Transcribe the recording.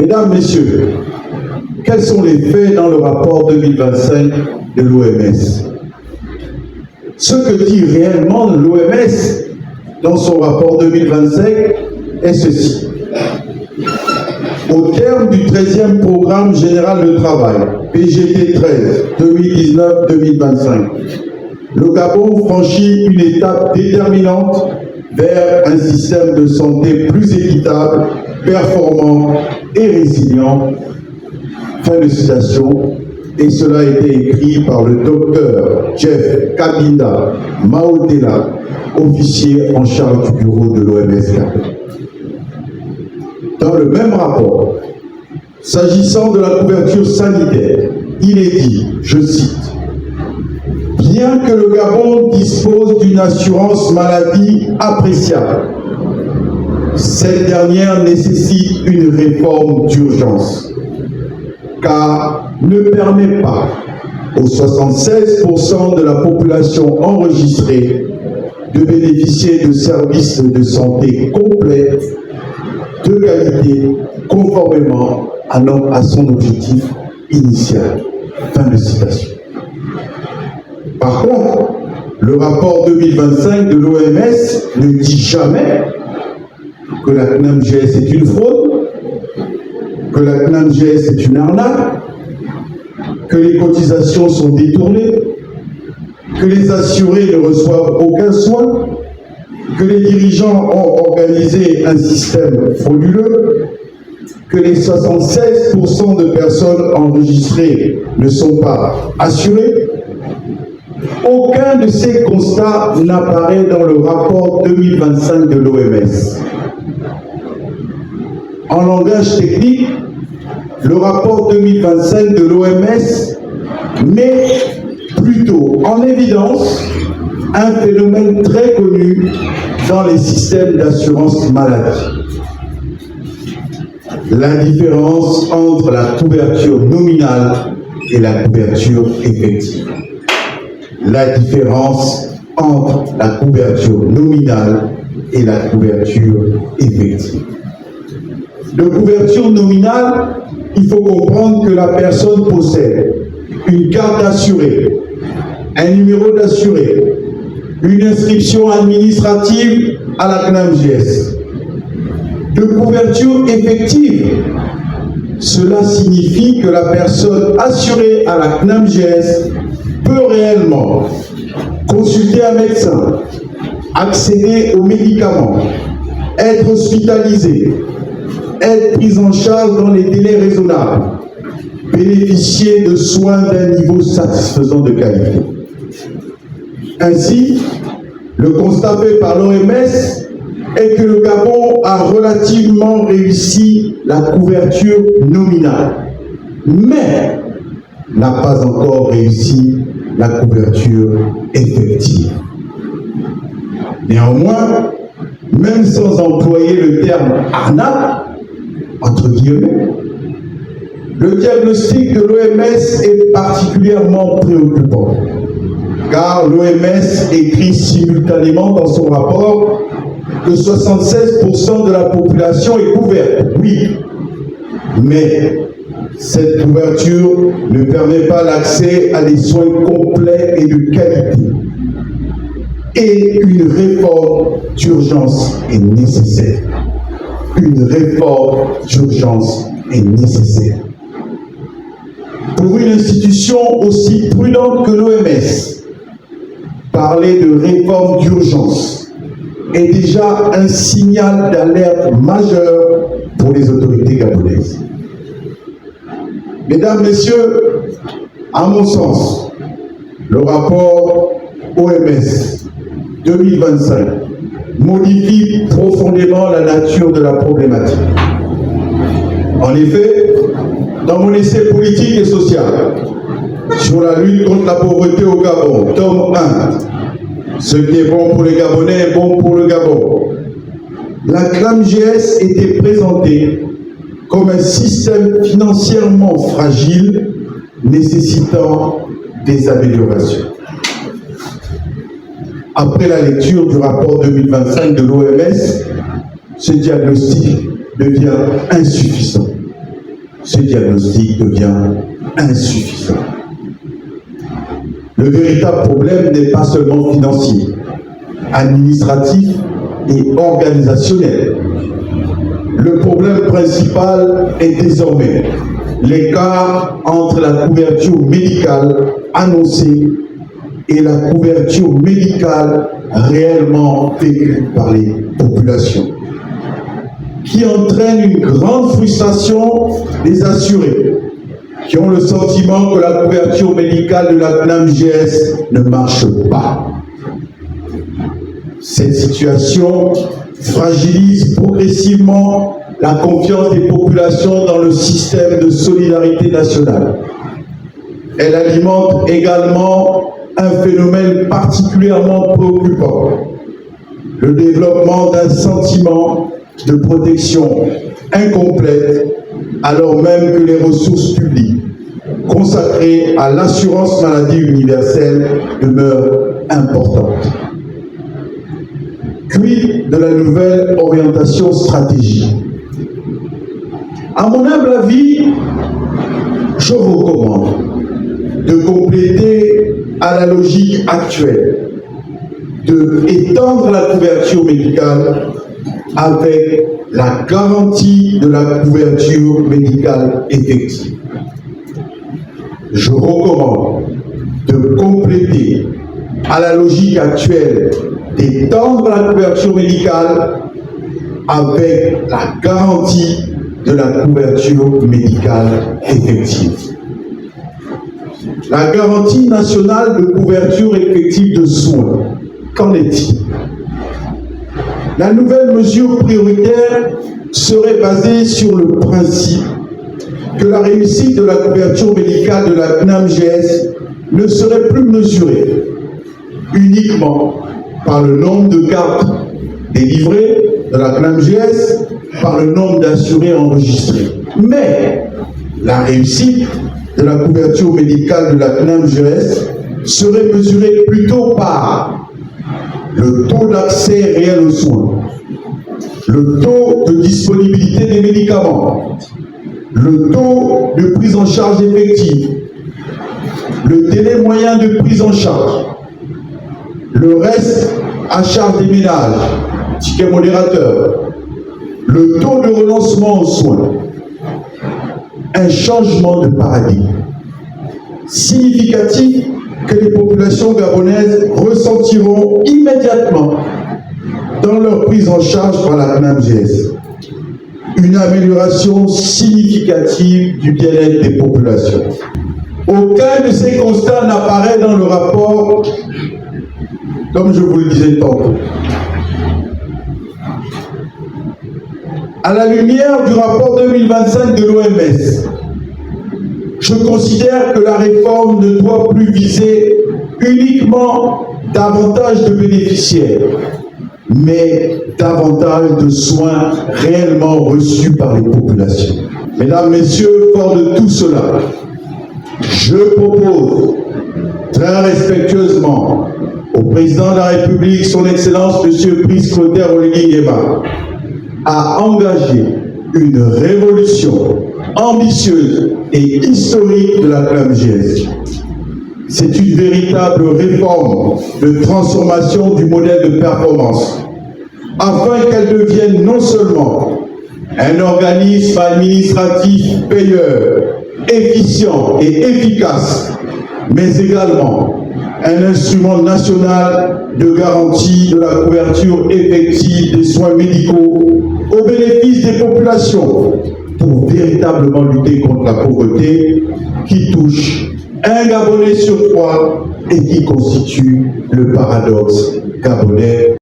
Mesdames, Messieurs, quels sont les faits dans le rapport 2025 de l'OMS? Ce que dit réellement l'OMS dans son rapport 2025 est ceci. Au terme du 13e programme général de travail, PGT 13, 2019-2025, le Gabon franchit une étape déterminante vers un système de santé plus équitable, performant et résilient. Fin de citation. Et cela a été écrit par le docteur Jeff Kabinda Maotela, officier en charge du bureau de l'OMS. Dans le même rapport, s'agissant de la couverture sanitaire, il est dit, je cite, « Bien que le Gabon dispose d'une assurance maladie appréciable, cette dernière nécessite une réforme d'urgence, car ne permet pas aux 76% de la population enregistrée de bénéficier de services de santé complets, de qualité, conformément à son objectif initial. » Fin de citation. Par contre, le rapport 2025 de l'OMS ne dit jamais que la CNAMGS est une fraude, que la CNAMGS est une arnaque, que les cotisations sont détournées, que les assurés ne reçoivent aucun soin, que les dirigeants ont organisé un système frauduleux, que les 76% de personnes enregistrées ne sont pas assurées. Aucun de ces constats n'apparaît dans le rapport 2025 de l'OMS. En langage technique, le rapport 2025 de l'OMS met plutôt en évidence un phénomène très connu dans les systèmes d'assurance maladie. La différence entre la couverture nominale et la couverture effective. La différence entre la couverture nominale et la couverture effective. De couverture nominale, il faut comprendre que la personne possède une carte d'assuré, un numéro d'assuré, une inscription administrative à la CNAMGS. De couverture effective, cela signifie que la personne assurée à la CNAMGS peut réellement consulter un médecin, accéder aux médicaments, être hospitalisée, être prise en charge dans les délais raisonnables, bénéficier de soins d'un niveau satisfaisant de qualité. Ainsi, le constat fait par l'OMS est que le Gabon a relativement réussi la couverture nominale, mais n'a pas encore réussi la couverture effective. Néanmoins, même sans employer le terme arnaque, entre guillemets, le diagnostic de l'OMS est particulièrement préoccupant, car l'OMS écrit simultanément dans son rapport que 76% de la population est couverte, oui, mais cette couverture ne permet pas l'accès à des soins complets et de qualité. Et une réforme d'urgence est nécessaire. Une réforme d'urgence est nécessaire. Pour une institution aussi prudente que l'OMS, parler de réforme d'urgence est déjà un signal d'alerte majeur pour les autorités gabonaises. Mesdames, Messieurs, à mon sens, le rapport OMS 2025 modifie profondément la nature de la problématique. En effet, dans mon essai politique et social sur la lutte contre la pauvreté au Gabon, tome 1, ce qui est bon pour les Gabonais est bon pour le Gabon, la CNAMGS était présentée comme un système financièrement fragile nécessitant des améliorations. Après la lecture du rapport 2025 de l'OMS, ce diagnostic devient insuffisant. ce diagnostic devient insuffisant. Le véritable problème n'est pas seulement financier, administratif et organisationnel. Le problème principal est désormais l'écart entre la couverture médicale annoncée et la couverture médicale réellement vécue par les populations, qui entraîne une grande frustration des assurés, qui ont le sentiment que la couverture médicale de la CNAMGS ne marche pas. Cette situation fragilise progressivement la confiance des populations dans le système de solidarité nationale. Elle alimente également un phénomène particulièrement préoccupant, le développement d'un sentiment de protection incomplète, alors même que les ressources publiques consacrées à l'assurance maladie universelle demeurent importantes. Quid de la nouvelle orientation stratégique? À mon humble avis, je recommande de compléter à la logique actuelle, de étendre la couverture médicale avec la garantie de la couverture médicale effective. Je recommande de compléter à la logique actuelle d'étendre la couverture médicale avec la garantie de la couverture médicale effective. La garantie nationale de couverture effective de soins, qu'en est-il? La nouvelle mesure prioritaire serait basée sur le principe que la réussite de la couverture médicale de la CNAMGS ne serait plus mesurée uniquement par le nombre de cartes délivrées de la CNAMGS, par le nombre d'assurés enregistrés. Mais la réussite de la couverture médicale de la CNAMGS serait mesurée plutôt par le taux d'accès réel aux soins, le taux de disponibilité des médicaments, le taux de prise en charge effective, le délai moyen de prise en charge, le reste à charge des ménages, ticket modérateur, le taux de renoncement aux soins. Un changement de paradigme significatif que les populations gabonaises ressentiront immédiatement dans leur prise en charge par la CNAMGS. Une amélioration significative du bien-être des populations. Aucun de ces constats n'apparaît dans le rapport, comme je vous le disais tantôt. À la lumière du rapport 2025 de l'OMS, je considère que la réforme ne doit plus viser uniquement davantage de bénéficiaires, mais davantage de soins réellement reçus par les populations. Mesdames, Messieurs, fort de tout cela, je propose très respectueusement au Président de la République, Son Excellence M. Brice Clotaire Oligui Nguema, à engager une révolution ambitieuse et historique de la CNAMGS. C'est une véritable réforme de transformation du modèle de performance, afin qu'elle devienne non seulement un organisme administratif payeur, efficient et efficace, mais également un instrument national de garantie de la couverture effective des soins médicaux au bénéfice des populations pour véritablement lutter contre la pauvreté qui touche un Gabonais sur 3 et qui constitue le paradoxe gabonais